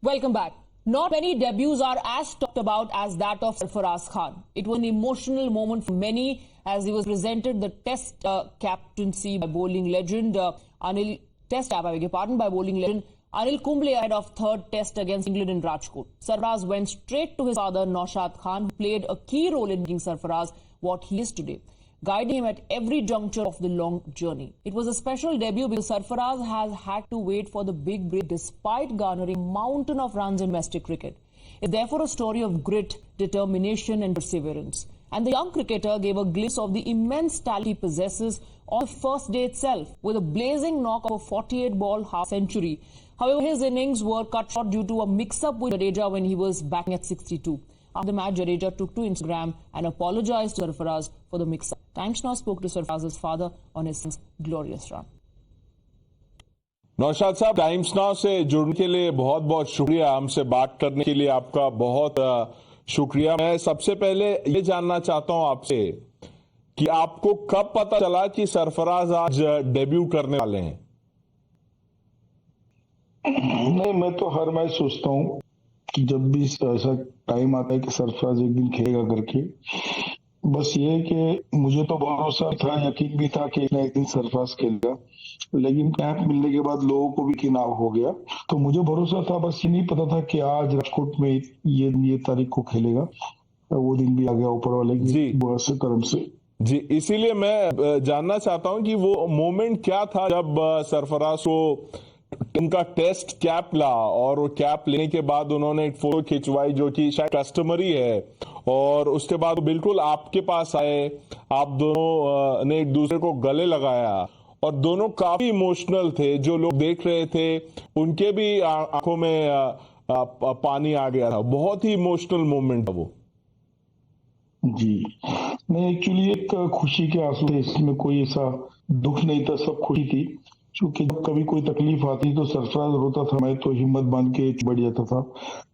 Welcome back. Not many debuts are as talked about as that of Sarfaraz Khan. It was an emotional moment for many as he was presented the Test captaincy by bowling legend Anil Kumble ahead of third Test against England in Rajkot. Sarfaraz went straight to his father Naushad Khan, who played a key role in making Sarfaraz what he is today, guiding him at every juncture of the long journey. It was a special debut because Sarfaraz has had to wait for the big break despite garnering a mountain of runs in domestic cricket. It's therefore a story of grit, determination and perseverance. And the young cricketer gave a glimpse of the immense talent he possesses on the first day itself with a blazing knock of a 48-ball half-century. However, his innings were cut short due to a mix-up with Jadeja when he was batting at 62. After the match, Jadeja took to Instagram and apologized to Sarfaraz for the mix-up. Times Now spoke to Sarfaraz's father on his son's glorious run. Naushad साहब, times now से जुड़ने के लिए बहुत बहुत शुक्रिया। हमसे बात करने के लिए आपका बहुत शुक्रिया। मैं सबसे पहले ये जानना चाहता हूं आपसे कि आपको कब पता चला कि सरफराज आज डेब्यू करने वाले हैं? नहीं, मैं तो हर मैच सोचता हूं कि जब भी ऐसा टाइम आता है कि सरफराज एक दिन खेलेगा करके, बस ये है कि मुझे तो भरोसा था, यकीन भी था कि एक दिन सरफराज खेलेगा, लेकिन कैप मिलने के बाद लोगों को भी किनाव हो गया। तो मुझे भरोसा था, बस ये नहीं पता था कि आज राजकोट में ये तारीख को खेलेगा। वो दिन भी आ गया ऊपर वाले की करम से। जी, इसीलिए मैं जानना चाहता हूं कि वो मोमेंट क्या था जब सरफराज को उनका टेस्ट कैप ला और वो कैप लेने के बाद उन्होंने एक फोटो खिंचवाई जो कि शायद कस्टमरी है, और उसके बाद बिल्कुल आपके पास आए, आप दोनों ने एक दूसरे को गले लगाया और दोनों काफी इमोशनल थे। जो लोग देख रहे थे उनके भी आंखों में पानी आ गया था। बहुत ही इमोशनल मोमेंट था वो। जी नहीं, एक्चुअली एक खुशी के आंसू थे, इसमें कोई ऐसा दुख नहीं था, सब खुशी थी। क्योंकि जब कभी कोई तकलीफ आती तो सरफराज रोता था, मैं तो हिम्मत बांध के बढ़ जाता था।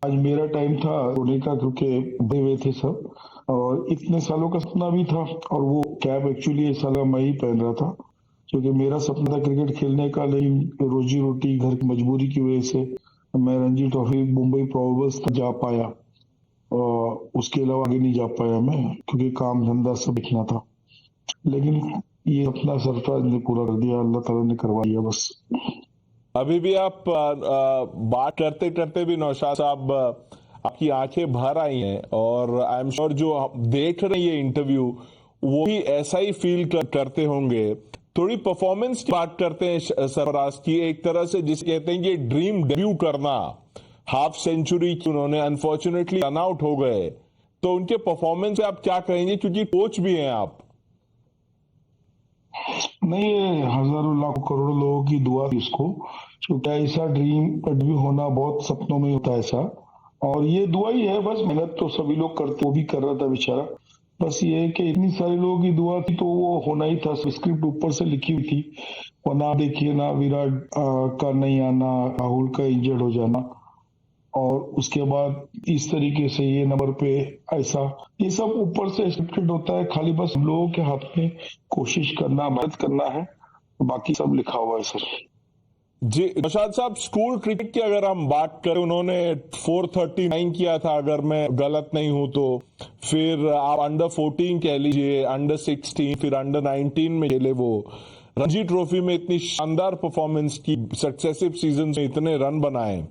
आज मेरा टाइम था रोने का, क्योंकि बड़े हुए थे सब और इतने सालों का सपना भी था, और वो कैप एक्चुअली इस साल मैं ही पहन रहा था, क्योंकि मेरा सपना था क्रिकेट खेलने का, लेकिन रोजी रोटी घर की मजबूरी की वजह से मैं रणजी ट्रॉफी मुंबई प्रोवर्स तक जा पाया, और उसके अलावा आगे नहीं जा पाया मैं, क्योंकि काम धंधा सब देखना था। लेकिन ये अपना सरफराज ने पूरा कर दिया, अल्लाह ताला ने करवा दिया बस। अभी भी आप बात करते करते भी नौशाद साहब आपकी आंखें भर आई हैं, और आई एम श्योर जो देख रहे हैं ये इंटरव्यू वो भी ऐसा ही फील करते होंगे। थोड़ी परफॉर्मेंस की बात करते हैं सरफराज की, एक तरह से जिसे कहते हैं कि ड्रीम डेब्यू करना, हाफ सेंचुरी की उन्होंने अनफॉर्चुनेटली रन आउट हो गए, तो उनके परफॉर्मेंस से आप क्या कहेंगे, क्योंकि कोच भी हैं आप? नहीं, हजारों लाखों करोड़ों लोगों की दुआ थी इसको, क्योंकि ऐसा ड्रीम डेब्यू होना बहुत सपनों में होता है ऐसा, और ये दुआ ही है बस। मेहनत तो सभी लोग करते, वो भी कर रहा था बेचारा। बस ये है कि इतनी सारे लोगों की दुआ थी तो वो होना ही था, स्क्रिप्ट ऊपर से लिखी हुई थी। वरना देखिए ना, विराट का नहीं आना, राहुल का इंजर्ड हो जाना, और उसके बाद इस तरीके से ये नंबर पे ऐसा, ये सब ऊपर से स्क्रिप्टेड होता है। खाली बस हम लोगों के हाथ में कोशिश करना, मेहनत करना है, बाकी सब लिखा हुआ है सर। जी नौशाद साहब, स्कूल क्रिकेट की अगर हम बात करें, उन्होंने 439 किया था अगर मैं गलत नहीं हूं तो। फिर आप अंडर 14 कह लीजिए, अंडर 16, फिर अंडर 19 में खेले वो। रणजी ट्रॉफी में इतनी शानदार परफॉर्मेंस की, सक्सेसिव सीजन में इतने रन बनाए,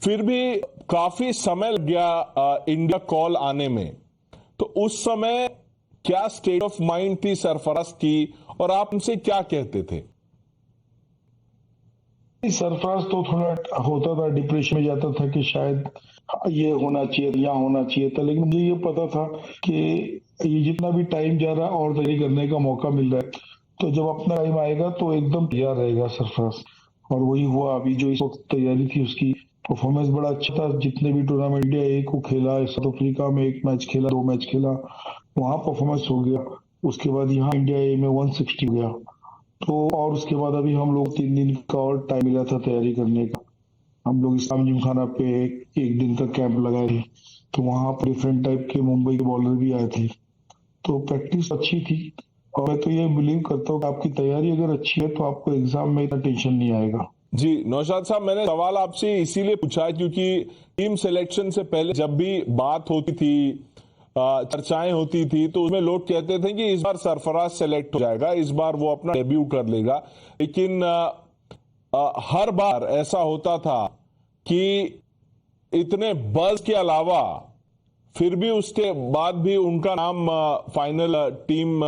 फिर भी काफी समय लग गया इंडिया कॉल आने में। तो उस समय क्या स्टेट ऑफ माइंड थी सरफराज की, और आप उनसे क्या कहते थे? सरफराज तो थोड़ा होता था, डिप्रेशन में जाता था कि शायद ये होना चाहिए, यहाँ होना चाहिए था, लेकिन मुझे ये पता था कि ये जितना भी टाइम जा रहा है और तैयारी करने का मौका मिल रहा है, तो जब अपना टाइम आएगा तो एकदम तैयार रहेगा सरफराज। और वही हुआ। अभी जो इस वक्त तैयारी थी उसकी, परफॉर्मेंस बड़ा अच्छा था। जितने भी टूर्नामेंट इंडिया ए को खेला, साउथ अफ्रीका में 1 मैच खेला, 2 मैच खेला, वहां परफॉर्मेंस हो गया। उसके बाद यहाँ इंडिया ए में 160 हो गया। तो और उसके बाद अभी हम लोग 3 दिन का और टाइम मिला था तैयारी करने का। हम लोग इस्लाम जिमखाना पे एक दिन का कैंप लगाए थे, तो वहां पर डिफरेंट टाइप के मुंबई के बॉलर भी आए थे, तो प्रैक्टिस अच्छी थी। और मैं तो ये बिलीव करता हूँ कि आपकी तैयारी अगर अच्छी है तो आपको एग्जाम में इतना टेंशन नहीं आएगा। जी नौशाद साहब, मैंने सवाल आपसे इसीलिए पूछा क्योंकि टीम सिलेक्शन से पहले जब भी बात होती थी, चर्चाएं होती थी, तो उसमें लोग कहते थे कि इस बार सरफराज सेलेक्ट हो जाएगा, इस बार वो अपना डेब्यू कर लेगा। लेकिन हर बार ऐसा होता था कि इतने बज़ के अलावा फिर भी उसके बाद भी उनका नाम फाइनल टीम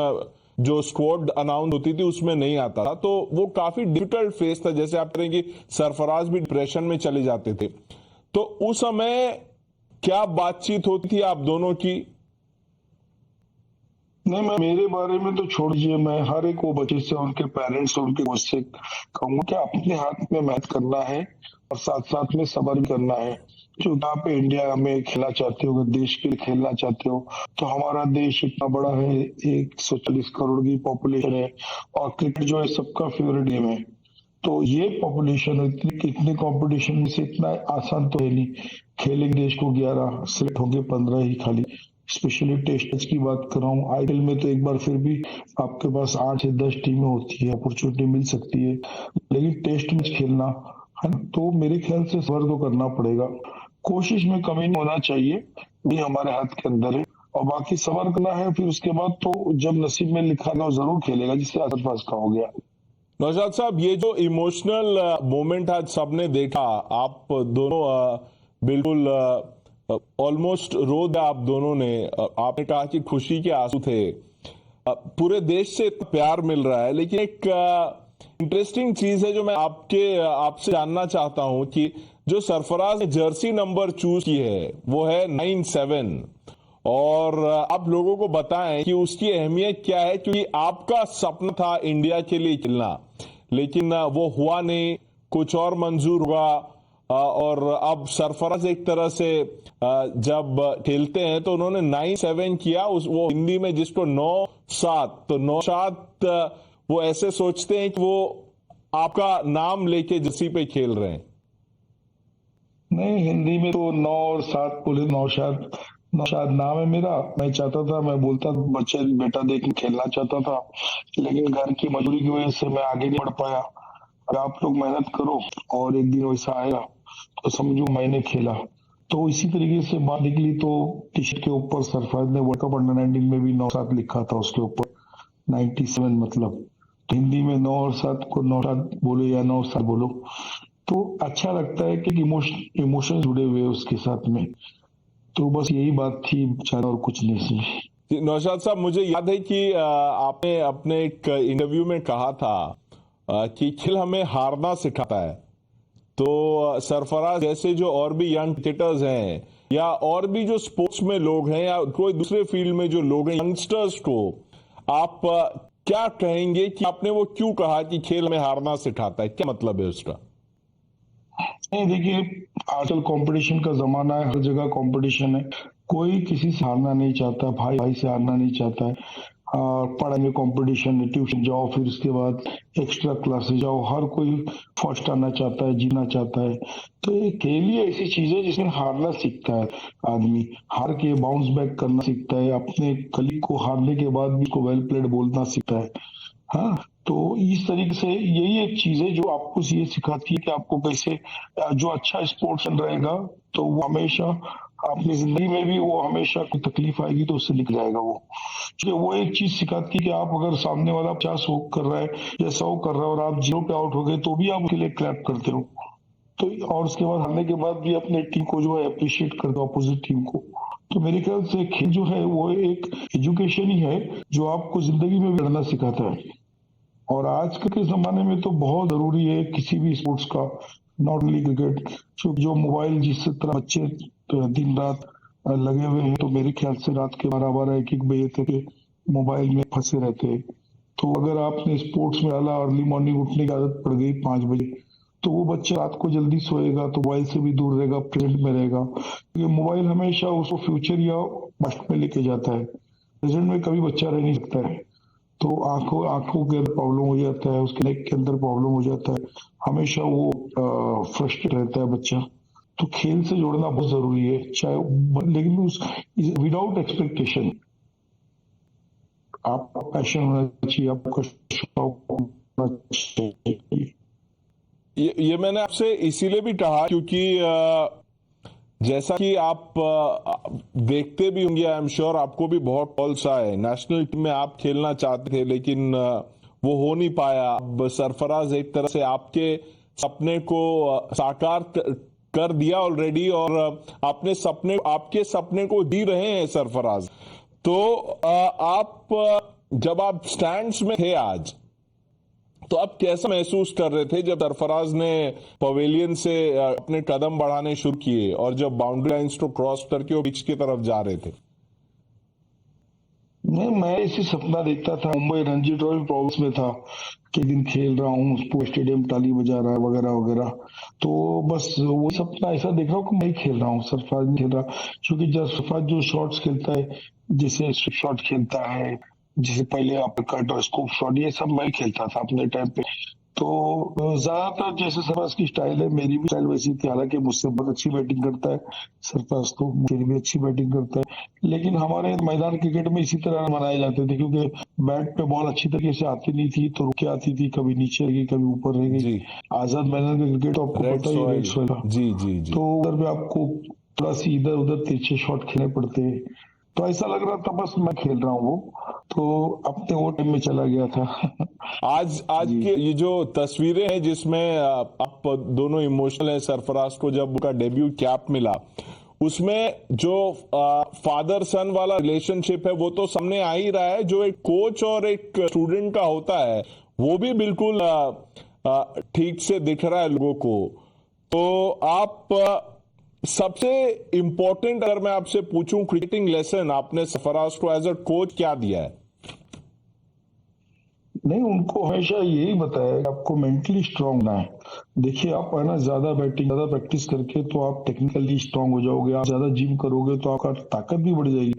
जो स्क्वाड अनाउंस होती थी उसमें नहीं आता था। तो वो काफी डिफिकल्ट फेस था। जैसे आप कहें कि सरफराज भी डिप्रेशन में चले जाते थे, तो उस समय क्या बातचीत होती थी आप दोनों की? नहीं, मैं मेरे बारे में तो छोड़िए, मैं हर एक वो बच्चे से, उनके पेरेंट्स और उनके कोच से कहूंगा कि अपने हाथ में मेहनत करना है और साथ साथ में सब्र भी करना है। जो आप इंडिया में खेलना चाहते हो, अगर देश के लिए खेलना चाहते हो, तो हमारा देश इतना बड़ा है, 140 करोड़ की पॉपुलेशन है और क्रिकेट जो है सबका फेवरेट गेम है। तो ये पॉपुलेशन इतनी कंपटीशन में से इतना आसान तो है नहीं। खेलेंगे देश को 11 सिलेक्ट होंगे, 15 ही खाली। स्पेशली टेस्ट मैच की बात कर रहा हूँ। आईपीएल में तो एक बार फिर भी आपके पास 8 से 10 टीमें होती है, अपॉर्चुनिटी मिल सकती है, लेकिन टेस्ट मैच खेलना है ना, तो मेरे ख्याल से सब्र तो करना पड़ेगा। कोशिश में कमी नहीं होना चाहिए, भी हमारे हाथ के अंदर है। और बाकी सब्र करना है, फिर उसके बाद तो जब नसीब में लिखा गया वो जरूर खेलेगा, जिससे सरफराज का हो गया। नौशाद साहब, ये जो इमोशनल मोमेंट आज सबने देखा, आप दोनों बिल्कुल ऑलमोस्ट रो दिया आप दोनों ने। आपने कहा कि खुशी के आंसू थे। पूरे देश से इतना प्यार मिल रहा है, लेकिन एक इंटरेस्टिंग चीज है जो मैं आपसे जानना चाहता हूं कि जो सरफराज ने जर्सी नंबर चूज की है वो है 9-7, और आप लोगों को बताएं कि उसकी अहमियत क्या है, क्योंकि आपका सपना था इंडिया के लिए खेलना, लेकिन वो हुआ नहीं, कुछ और मंजूर हुआ। और अब सरफराज एक तरह से जब खेलते हैं तो उन्होंने 9-7 किया, वो हिंदी में जिसको 9-7, तो 9-7 वो ऐसे सोचते हैं कि वो आपका नाम लेके जर्सी पे खेल रहे हैं। नहीं, हिंदी में तो 9 और 7 बोले, नौशाद। नौशाद नाम है मेरा। मैं चाहता था, मैं बोलता बच्चे बेटा देख के खेलना चाहता था, लेकिन घर की मजबूरी की वजह से मैं आगे नहीं बढ़ पाया। अब आप लोग मेहनत करो और एक दिन वैसा आएगा तो समझो मैंने खेला। तो इसी तरीके से बात निकली। तो टी शर्ट के ऊपर सरफराज ने वर्ल्ड कप अंडर 19 में भी 9-7 लिखा था, उसके ऊपर 97 मतलब। तो हिंदी में 9 और 7 को 9-7 बोलो या 9-7 बोलो, तो अच्छा लगता है कि इमोशन जुड़े हुए हैं उसके साथ में। तो बस यही बात थी, ज्यादा और कुछ नहीं थी। नौशाद साहब, मुझे याद है कि आपने अपने एक इंटरव्यू में कहा था कि खेल हमें हारना सिखाता है। तो सरफराज जैसे जो और भी यंग क्रिकेटर्स हैं, या और भी जो स्पोर्ट्स में लोग हैं, या कोई दूसरे फील्ड में जो लोग हैं, यंगस्टर्स को आप क्या कहेंगे कि आपने वो क्यों कहा कि खेल हमें हारना सिखाता है? क्या मतलब है उसका? नहीं, देखिए, आजकल कंपटीशन का जमाना है, हर जगह कंपटीशन है। कोई किसी से हारना नहीं चाहता, भाई भाई से हारना नहीं चाहता है। पढ़ाई में कंपटीशन है, ट्यूशन जाओ, फिर उसके बाद एक्स्ट्रा क्लासेस जाओ, हर कोई फर्स्ट आना चाहता है, जीना चाहता है। तो ये खेल ही ऐसी चीज है जिसमें हारना सीखता है आदमी। हार के बाउंस बैक करना सीखता है, अपने कलीग को हारने के बाद भी उसको वेल प्लेड बोलना सीखता है। हाँ, तो इस तरीके से यही एक चीज है जो आपको ये सिखाती है कि आपको कैसे, जो अच्छा स्पोर्ट्समैन रहेगा तो वो हमेशा अपनी जिंदगी में भी, वो हमेशा कोई तकलीफ आएगी तो उससे निकल जाएगा वो। क्योंकि वो एक चीज सिखाती है कि आप अगर सामने वाला 50 कर रहा है या 100 कर रहा है और आप 0 पे आउट हो गए, तो भी आप उसके लिए क्लैप करते रहो। तो और उसके बाद हारने के बाद भी अपने टीम को जो है अप्रिशिएट कर दो, अपोजिट टीम को। तो मेरे ख्याल से खेल जो है वो एक एजुकेशन ही है जो आपको जिंदगी में भी लड़ना सिखाता है। और आज के जमाने में तो बहुत जरूरी है किसी भी स्पोर्ट्स का, नॉट ओनली क्रिकेट। जो मोबाइल जिस तरह बच्चे दिन रात लगे हुए हैं, तो मेरे ख्याल से रात के 12-12 एक बजे तक मोबाइल में फंसे रहते हैं। तो अगर आपने स्पोर्ट्स में डाला, अर्ली मॉर्निंग उठने की आदत पड़ गई 5 बजे, तो वो बच्चा रात को जल्दी सोएगा, तो मोबाइल से भी दूर रहेगा, प्रेजेंट में रहेगा। क्योंकि मोबाइल हमेशा उसको फ्यूचर या पास्ट में लेके जाता है, प्रेजेंट में कभी बच्चा रह नहीं सकता है। तो आंखों के अंदर प्रॉब्लम हो जाता है, उसके नेक के अंदर प्रॉब्लम हो जाता है, हमेशा वो फ्रस्ट्रेट रहता है बच्चा। तो खेल से जोड़ना बहुत जरूरी है, चाहे, लेकिन उस विदाउट एक्सपेक्टेशन। आपका पैशन होना चाहिए, आपका शौक होना चाहिए। ये मैंने आपसे इसीलिए भी कहा क्योंकि जैसा कि आप देखते भी होंगे, आई एम श्योर आपको भी बहुत कॉल्स आए, नेशनल टीम में आप खेलना चाहते थे लेकिन वो हो नहीं पाया। अब सरफराज एक तरह से आपके सपने को साकार कर दिया ऑलरेडी और आपके सपने को जी रहे हैं सरफराज। तो आप जब आप स्टैंड्स में थे आज, तो आप कैसा महसूस कर रहे थे जब सरफराज ने पवेलियन से अपने कदम बढ़ाने शुरू किए और जब बाउंड्री लाइंस को क्रॉस करके वो पिच की तरफ जा रहे थे? नहीं, मैं इसी सपना देखता था। मुंबई रणजी ट्रॉफी प्रॉब्लम्स में था कि दिन खेल रहा हूँ, पूरा स्टेडियम ताली बजा रहा है वगैरह वगैरह। तो बस वो सपना ऐसा देख रहा हूँ कि मैं खेल रहा हूँ, सरफराज नहीं खेल रहा। क्योंकि जब सरफराज जो शॉट्स खेलता है, जैसे स्ट्रिप शॉट खेलता है, जैसे पहले आप कट और स्कूप शॉट, ये सब मैं खेलता था अपने टाइम पे। तो ज्यादातर जैसे सरफराज की स्टाइल है, मेरी भी स्टाइल वैसी थी। हालांकि मुझसे बहुत अच्छी बैटिंग करता है सरफराज, तो मेरी भी अच्छी बैटिंग करता है। लेकिन हमारे मैदान क्रिकेट में इसी तरह मनाए जाते थे, क्योंकि बैट पे बॉल अच्छी तरीके से आती नहीं थी, तो रुक के आती थी, कभी नीचे रह गई कभी ऊपर रह गई। जी, आजाद मैदान का क्रिकेट तो आपको रेड पता ही है, रेड सॉइल। सॉइल। जी जी जी। तो उधर भी आपको थोड़ा सी इधर उधर तिरछे शॉट खेलने पड़ते हैं। तो ऐसा लग रहा था बस मैं खेल रहा हूँ, वो तो अपने वो टाइम में चला गया था। आज जी। के ये जो तस्वीरें हैं जिसमें आप दोनों इमोशनल हैं, सरफराज को जब उनका डेब्यू कैप मिला उसमें जो फादर सन वाला रिलेशनशिप है वो तो सामने आ ही रहा है, जो एक कोच और एक स्टूडेंट का होता है वो भी बिल्कुल ठीक से दिख रहा है लोगों को। तो आप सबसे इंपॉर्टेंट अगर मैं आपसे पूछूं क्रिकेटिंग लेसन आपने सरफराज को एज अ कोच क्या दिया है? नहीं, उनको हमेशा यही बताया कि आपको मेंटली स्ट्रांग ना है। देखिए, आप है ना, ज्यादा बैटिंग ज्यादा प्रैक्टिस करके तो आप टेक्निकली स्ट्रांग हो जाओगे, आप ज्यादा जिम करोगे तो आपका ताकत भी बढ़ जाएगी।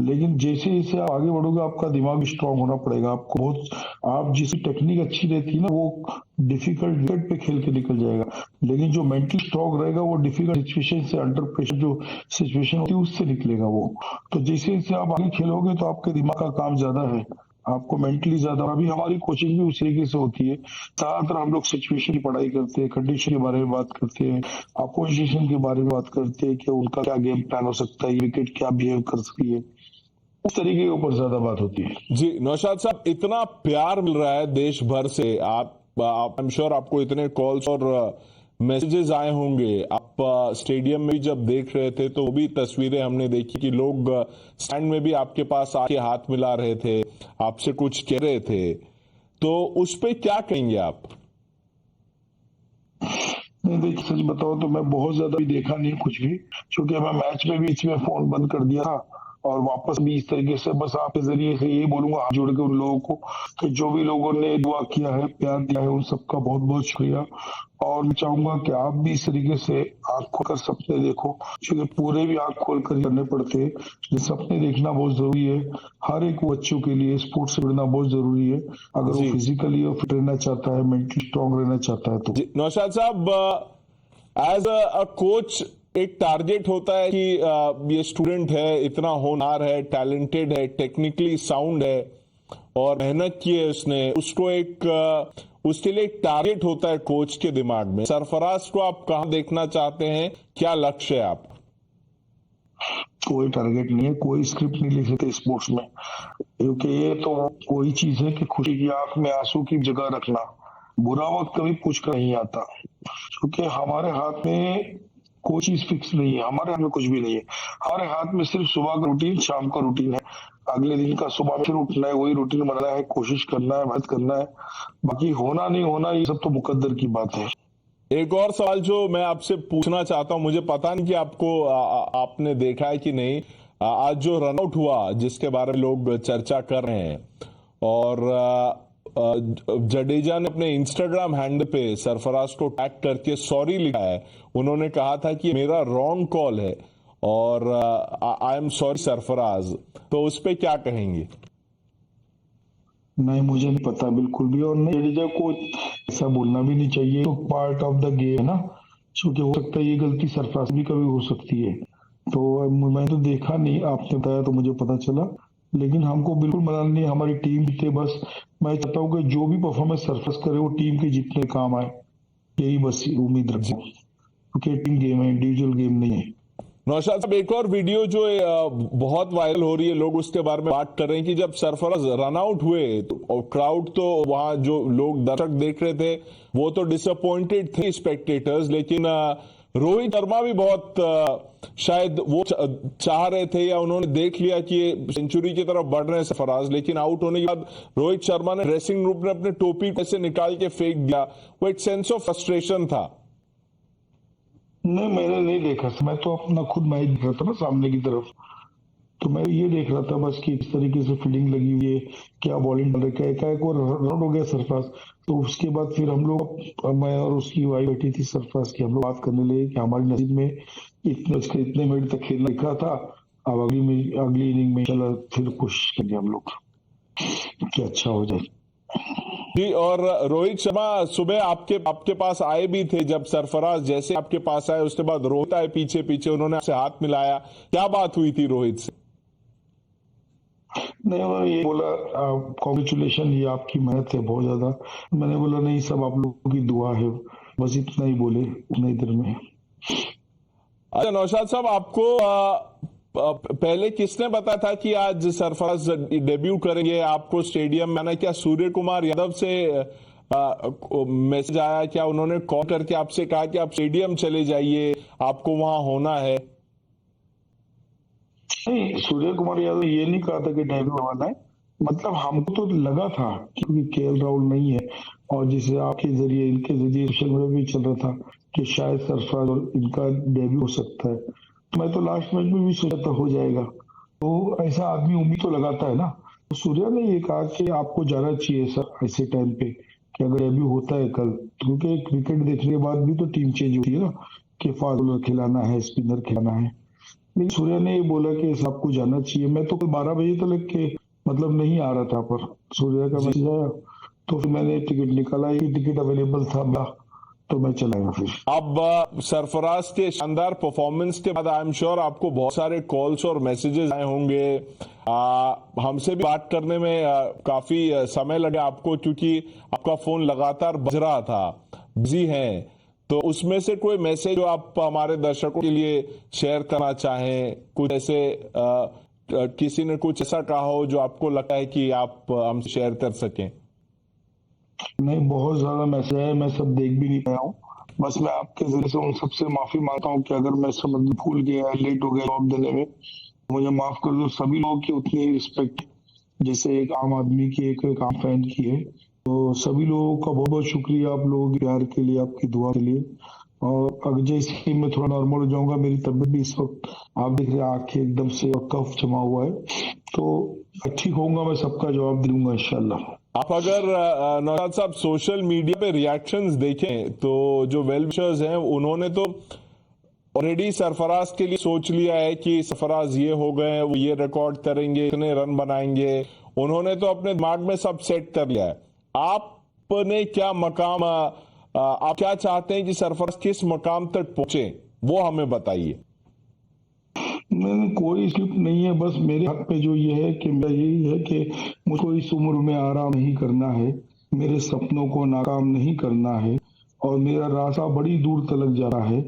लेकिन जैसे जैसे आप आगे बढ़ोगे आपका दिमाग भी स्ट्रांग होना पड़ेगा आपको बहुत। आप जिसकी टेक्निक अच्छी रहती है ना, वो डिफिकल्ट विकेट पे खेल के निकल जाएगा। लेकिन जो मेंटली स्ट्रांग रहेगा वो डिफिकल्ट सिचुएशन से, अंडर प्रेशर जो सिचुएशन होती है उससे निकलेगा वो। तो जैसे जैसे आप आगे खेलोगे तो आपके दिमाग का काम ज्यादा है, आपको मेंटली ज्यादा। अभी हमारी कोचिंग भी उस तरीके से होती है। ज्यादातर हम लोग सिचुएशन की पढ़ाई करते हैं, कंडीशन के बारे में बात करते हैं, अपोजिशन के बारे में बात करते हैं कि उनका क्या गेम प्लान हो सकता है, विकेट क्या बिहेव कर सकती है, उस तरीके के ऊपर ज्यादा बात होती है। जी नौशाद साहब, इतना प्यार मिल रहा है देश भर से, आप आई एम श्योर आपको इतने कॉल्स और मैसेजेस आए होंगे। आप स्टेडियम में जब देख रहे थे तो वो भी तस्वीरें हमने देखी कि लोग स्टैंड में भी आपके पास आके हाथ मिला रहे थे, आपसे कुछ कह रहे थे, तो उस पे क्या कहेंगे आप? नहीं, देखिए, सच बताओ तो मैं बहुत ज्यादा भी देखा नहीं कुछ भी, क्योंकि मैं मैच में भी बीच में फोन बंद कर दिया था। और वापस भी इस तरीके से बस आपके जरिए से यही बोलूंगा, हाथ जोड़ के उन लोगों को, कि जो भी लोगों ने दुआ किया है, प्यार दिया है, उन सबका बहुत बहुत शुक्रिया। और मैं चाहूंगा कि आप भी इस तरीके से आंख खोलकर सपने देखो, क्योंकि पूरे भी आंख खोल कर करने पड़ते हैं। लेकिन सपने देखना बहुत जरूरी है हर एक बच्चों के लिए। स्पोर्ट्स से जुड़ना बहुत जरूरी है अगर वो जी फिजिकली और फिट रहना चाहता है, मेंटली स्ट्रांग रहना चाहता है तो। जी नौशाद साहब, एज अ कोच एक टारगेट होता है कि ये स्टूडेंट है, इतना होनहार है, टैलेंटेड है, टेक्निकली साउंड है और मेहनत की है उसने, उसको उसके लिए एक टारगेट होता है कोच के दिमाग में। सरफराज को आप कहां देखना चाहते हैं, क्या लक्ष्य है आप? कोई टारगेट नहीं है, कोई स्क्रिप्ट नहीं लिख सकते स्पोर्ट्स में, क्योंकि ये तो कोई चीज है कि खुशी की आंख में आंसू की जगह रखना। बुरा वक्त कभी पूछ कर नहीं आता, क्योंकि हमारे हाथ में कोई चीज फिक्स नहीं है, हमारे हाथ में कुछ भी नहीं है। हमारे हाथ में सिर्फ सुबह का रूटीन, शाम का रूटीन है। अगले दिन का सुबह में फिर उठना है, वही रूटीन बनाना है, कोशिश करना है, मेहनत करना है। बाकी होना नहीं होना ये सब तो मुकद्दर की बात है। एक और सवाल जो मैं आपसे पूछना चाहता हूं, मुझे पता नहीं कि आपने देखा है कि नहीं, आज जो रनआउट हुआ जिसके बारे में लोग चर्चा कर रहे हैं, और जडेजा ने अपने इंस्टाग्राम हैंडल पे सरफराज को टैग करके सॉरी लिखा है। उन्होंने कहा था कि मेरा रॉन्ग कॉल है और आई एम सॉरी सरफराज, तो उस पे क्या कहेंगे? नहीं, मुझे नहीं पता बिल्कुल भी, और नहीं, जडेजा को ऐसा बोलना भी नहीं चाहिए। तो पार्ट ऑफ द गेम है ना, क्योंकि हो सकता है ये गलती सरफराज भी कभी हो सकती है। तो मैं तो देखा नहीं, आपने बताया तो मुझे पता चला। लेकिन हमको बिल्कुल मनाना नहीं, हमारी टीम जीते बस। मैं चाहता हूँ कि जो भी परफॉर्मेंस सरफराज करे वो टीम के जीतने काम आए। यही बस उम्मीद रखो, क्योंकि टीम गेम है, इंडिविजुअल गेम नहीं है। नौशाद साहब, एक और वीडियो जो बहुत वायरल हो रही है, लोग उसके बारे में बात कर रहे हैं कि जब सरफराज रन आउट हुए तो क्राउड, तो वहां जो लोग दर्शक देख रहे थे वो तो डिसअपॉइंटेड थे स्पेक्टेटर्स, लेकिन रोहित शर्मा भी बहुत शायद वो चाह रहे थे या उन्होंने देख लिया कि ये सेंचुरी की तरफ बढ़ रहे हैं सरफराज, लेकिन आउट होने के बाद रोहित शर्मा ने ड्रेसिंग रूम में अपने टोपी ऐसे निकाल के फेंक दिया। वो एक सेंस ऑफ फ्रस्ट्रेशन था। नहीं, मैंने नहीं देखा, मैं तो अपना खुद मैच देख रहा था ना सामने की तरफ, तो मैं ये देख रहा था बस कि इस तरीके से फील्डिंग लगी हुई है, क्या बॉलिंग डाल रखा है, एकाएक वो रन आउट हो गया सरफराज। तो उसके बाद फिर हम लोग, मैं और उसकी वाइफ बैठी थी सरफराज की, हम लोग बात करने लगे कि हमारे नसीब में इतने मिनट तक खेलना लिखा था, अब अगली इनिंग में चला फिर कोशिश करेंगे हम लोग कि अच्छा हो जाए। जी, और रोहित शर्मा सुबह आपके पास आए भी थे, जब सरफराज जैसे आपके पास आए उसके बाद रोहित आए पीछे पीछे, उन्होंने आपसे हाथ मिलाया, क्या बात हुई थी रोहित से? नहीं, उन्होंने ये बोला कॉन्ग्रेचुलेशन, ये आपकी मेहनत है बहुत ज्यादा। मैंने बोला नहीं, सब आप लोगों की दुआ है, बस इतना ही बोले उतनी देर में। अच्छा नौशाद साहब, आपको पहले किसने बताया था कि आज सरफराज डेब्यू करेंगे? आपको स्टेडियम में आना, क्या सूर्य कुमार यादव से मैसेज आया, क्या उन्होंने कॉल करके आपसे कहा कि आप स्टेडियम चले जाइए, आपको वहां होना है? नहीं, सूर्य कुमार यादव ये नहीं कहा था कि डेब्यू होना है, मतलब हमको तो लगा था क्योंकि केएल राहुल नहीं है, और जिसे आपके जरिए, इनके जरिए सोशल मीडिया भी चल रहा था कि शायद सरफराज और इनका डेब्यू हो सकता है। मैं तो लास्ट मैच में भी सोचा था हो जाएगा, तो ऐसा आदमी उम्मीद तो लगाता है ना। तो सूर्या ने ये कहा कि आपको जाना चाहिए सर ऐसे टाइम पे, कि अगर डेब्यू होता है कल, क्योंकि क्रिकेट देखने के बाद भी तो टीम चेंज होती है ना, कि फास्ट बॉलर खिलाना है, स्पिनर खिलाना है। लेकिन सूर्या ने ये बोला कि सबको जाना चाहिए। मैं तो कल 12 बजे तक के मतलब नहीं आ रहा था, पर सूर्या का मैसेज आया तो फिर मैंने टिकट निकाला, ये टिकट अवेलेबल था तो मैं चला गया फिर। अब सरफराज के शानदार परफॉर्मेंस के बाद आई एम श्योर आपको बहुत सारे कॉल्स और मैसेजेस आए होंगे। हमसे भी बात करने में काफी समय लगा आपको, क्योंकि आपका फोन लगातार बज रहा था, बिजी हैं, तो उसमें से कोई मैसेज जो आप हमारे दर्शकों के लिए शेयर करना चाहें, कुछ ऐसे किसी ने कुछ ऐसा कहा हो जो आपको लगता है कि आप हमसे शेयर कर सकें? नहीं, बहुत ज्यादा मैसेज है, मैं सब देख भी नहीं पाया हूँ। बस मैं आपके जरिए से उन सबसे माफी मांगता हूँ कि अगर मैं समझ भूल गया, लेट हो गया जवाब देने में, मुझे माफ कर दो। सभी लोगों की उतनी ही रिस्पेक्ट जैसे एक आम आदमी की, एक आम फैन की है। तो सभी लोगों का बहुत बहुत शुक्रिया, आप लोगों के प्यार के लिए, आपकी दुआ के लिए। और अगर जैसे मैं थोड़ा नॉर्मल हो जाऊंगा, मेरी तबीयत भी इस वक्त आप देख रहे हैं, आंखें एकदम से और कफ जमा हुआ है, तो ठीक होऊंगा, मैं सबका जवाब दूंगा इंशाल्लाह। आप अगर नौशाद साहब सोशल मीडिया पे रिएक्शंस देखें तो जो वेल विशर्स हैं उन्होंने तो ऑलरेडी सरफराज के लिए सोच लिया है कि सरफराज ये हो गए, वो ये रिकॉर्ड करेंगे, इतने रन बनाएंगे, उन्होंने तो अपने दिमाग में सब सेट कर लिया है। आपने क्या मकाम, आप क्या चाहते हैं कि सरफराज किस मकाम तक पहुंचे, वो हमें बताइए। नहीं, कोई स्क्रिप्ट नहीं है, बस मेरे हाथ पे जो ये है कि मेरा यही है कि मुझको इस उम्र में आराम नहीं करना है, मेरे सपनों को नाकाम नहीं करना है, और मेरा रास्ता बड़ी दूर तलक जा रहा है,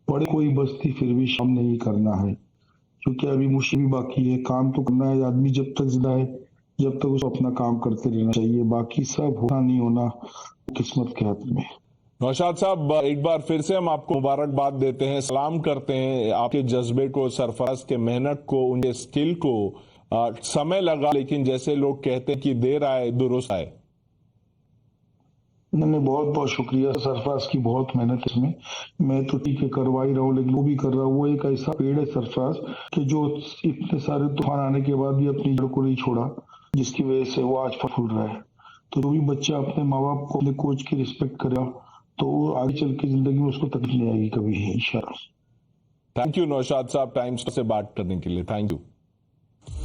बड़े कोई बस्ती फिर भी शाम नहीं करना है, क्योंकि अभी मुझे भी बाकी है, काम तो करना है। आदमी जब तक जिंदा है, जब तक उसको अपना काम करते रहना चाहिए, बाकी सब होना नहीं होना किस्मत के हाथ में। नौशाद साहब, एक बार फिर से हम आपको मुबारकबाद देते हैं, सलाम करते हैं आपके जज्बे को, सरफराज के मेहनत को, उनके स्किल को। समय लगा, लेकिन जैसे लोग कहते हैं कि देर आए दुरुस्त आए। मैंने बहुत बहुत शुक्रिया, सरफराज की बहुत मेहनत है इसमें। मैं तो ठीक है करवा ही रहा हूँ, लेकिन वो भी कर रहा हूँ। वो एक ऐसा पेड़ है सरफराज कि जो इतने सारे तूफान आने के बाद भी अपनी जड़ को नहीं छोड़ा, जिसकी वजह से वो आज फूल रहा है। तो जो भी बच्चा अपने माँ बाप को, अपने कोच की रिस्पेक्ट करेगा, तो आगे चल के जिंदगी में उसको तकलीफ नहीं आएगी कभी, इंशाल्लाह। थैंक यू नौशाद साहब, टाइम्स से बात करने के लिए, थैंक यू।